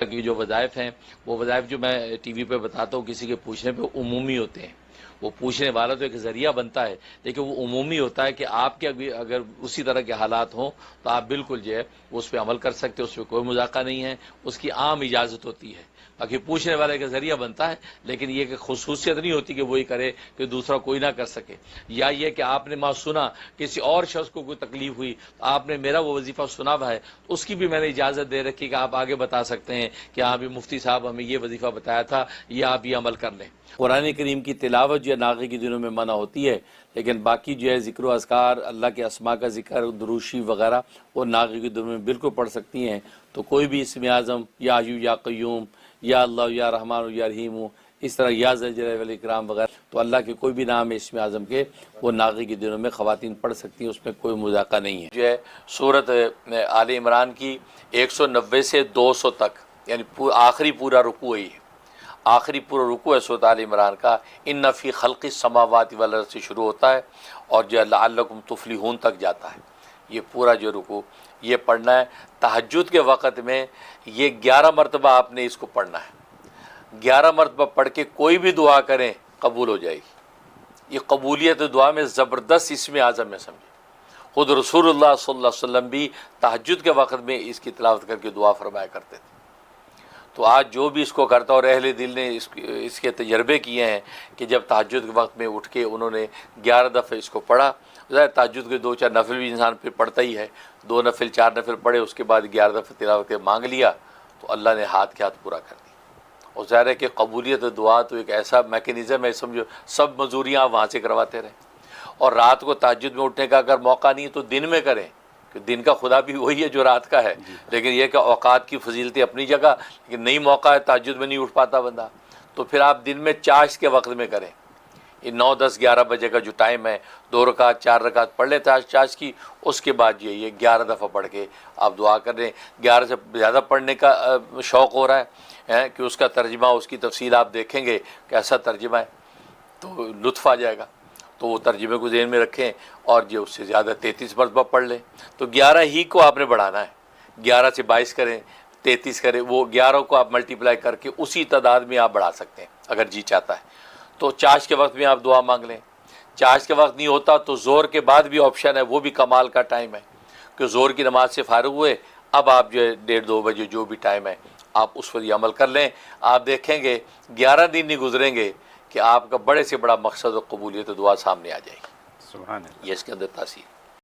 کی جو وظائف ہیں وہ وظائف جو میں ٹی وی پہ بتاتا ہوں کسی کے پوچھنے پہ عمومی ہوتے ہیں. وہ پوچھنے والا تو ایک ذریعہ بنتا ہے لیکن وہ عمومی ہوتا ہے کہ آپ کے اگر اسی طرح کے حالات ہوں تو آپ بالکل جو ہے اس پہ عمل کر سکتے, اس پہ کوئی مذاقہ نہیں ہے, اس کی عام اجازت ہوتی ہے. باقی پوچھنے والے کا ذریعہ بنتا ہے لیکن یہ کہ خصوصیت نہیں ہوتی کہ وہی کرے کہ دوسرا کوئی نہ کر سکے. یا یہ کہ آپ نے ماں سنا کسی اور شخص کو کوئی تکلیف ہوئی تو آپ نے میرا وہ وظیفہ سنا ہوا ہے, اس کی بھی میں نے اجازت دے رکھی کہ آپ آگے بتا سکتے ہیں کہ ہاں بھی مفتی صاحب ہمیں یہ وظیفہ بتایا تھا, یہ آپ یہ عمل کر لیں. قرآن کریم کی تلاوت جو ہے ناغے کے دنوں میں منع ہوتی ہے, لیکن باقی جو ہے ذکر و اذکار, اللہ کے اسماء کا ذکر, دروشی وغیرہ وہ ناغے کے دنوں میں بالکل پڑھ سکتی ہیں. تو کوئی بھی اسم اعظم یا حیو یا قیوم یا اللہ یا رحمان یا رحیم, اس طرح یا ذل جلالہ والاکرام وغیرہ, تو اللہ کے کوئی بھی نام ہے اسم اعظم کے وہ ناغے کے دنوں میں خواتین پڑھ سکتی ہیں, اس میں کوئی مذاقہ نہیں ہے. جو ہے سورت آل عمران کی 190 سے 200 تک یعنی آخری پورا رکوع ہے, آخری پورا رکوع ہے سورۃ آل عمران کا. ان فی خلق السماوات والارض سے شروع ہوتا ہے اور جو لعلکم تفلحون تک جاتا ہے. یہ پورا جو رکوع یہ پڑھنا ہے تہجد کے وقت میں. یہ 11 مرتبہ آپ نے اس کو پڑھنا ہے. 11 مرتبہ پڑھ کے کوئی بھی دعا کریں قبول ہو جائے گی. یہ قبولیت دعا میں زبردست اسم اعظم میں سمجھے. خود رسول اللہ صلی اللہ علیہ وسلم بھی تہجد کے وقت میں اس کی تلاوت کر کے دعا فرمایا کرتے تھے. تو آج جو بھی اس کو کرتا اور اہل دل نے اس کے تجربے کیے ہیں کہ جب تہجد کے وقت میں اٹھ کے انہوں نے 11 دفعہ اس کو پڑھا. ظاہر تہجد کے 2-4 نفل بھی انسان پھر پڑھتا ہی ہے, 2 نفل 4 نفل پڑھے, اس کے بعد 11 دفعہ تلاوت کے مانگ لیا تو اللہ نے ہاتھ کے ہاتھ پورا کر دیا. اور ظاہر ہے کہ قبولیت دعا تو ایک ایسا میکینزم ہے, سمجھو سب مزوریاں آپ وہاں سے کرواتے رہیں. اور رات کو تہجد میں اٹھنے کا اگر موقع نہیں ہے تو دن میں کریں, کہ دن کا خدا بھی وہی ہے جو رات کا ہے. لیکن یہ کہ اوقات کی فضیلتیں اپنی جگہ, لیکن نہیں موقع ہے تہجد میں نہیں اٹھ پاتا بندہ, تو پھر آپ دن میں چاشت کے وقت میں کریں. یہ 9, 10, 11 بجے کا جو ٹائم ہے 2 رکعت 4 رکعت پڑھ لیتا ہے چاشت کی, اس کے بعد یہ 11 دفعہ پڑھ کے آپ دعا کر رہے ہیں. 11 سے زیادہ پڑھنے کا شوق ہو رہا ہے کہ اس کا ترجمہ, اس کی تفصیل آپ دیکھیں گے کہ ایسا ترجمہ ہے تو لطف آ جائے گا. تو وہ ترجمے کو ذہن میں رکھیں اور جو اس سے زیادہ 33 مرتبہ پڑھ لیں. تو 11 ہی کو آپ نے بڑھانا ہے, 11 سے 22 کریں, 33 کریں, وہ 11 کو آپ ملٹیپلائی کر کے اسی تعداد میں آپ بڑھا سکتے ہیں اگر جی چاہتا ہے. تو چاشت کے وقت میں آپ دعا مانگ لیں. چاشت کے وقت نہیں ہوتا تو زور کے بعد بھی آپشن ہے, وہ بھی کمال کا ٹائم ہے کہ زور کی نماز سے فارغ ہوئے اب آپ جو ہے 1:30-2 بجے جو بھی ٹائم ہے آپ اس پر یہ عمل کر لیں. آپ دیکھیں گے 11 دن نہیں گزریں گے کہ آپ کا بڑے سے بڑا مقصد و قبولیت دعا سامنے آ جائے گی. سبحان اللہ. یہ اس کے اندر تاثیر.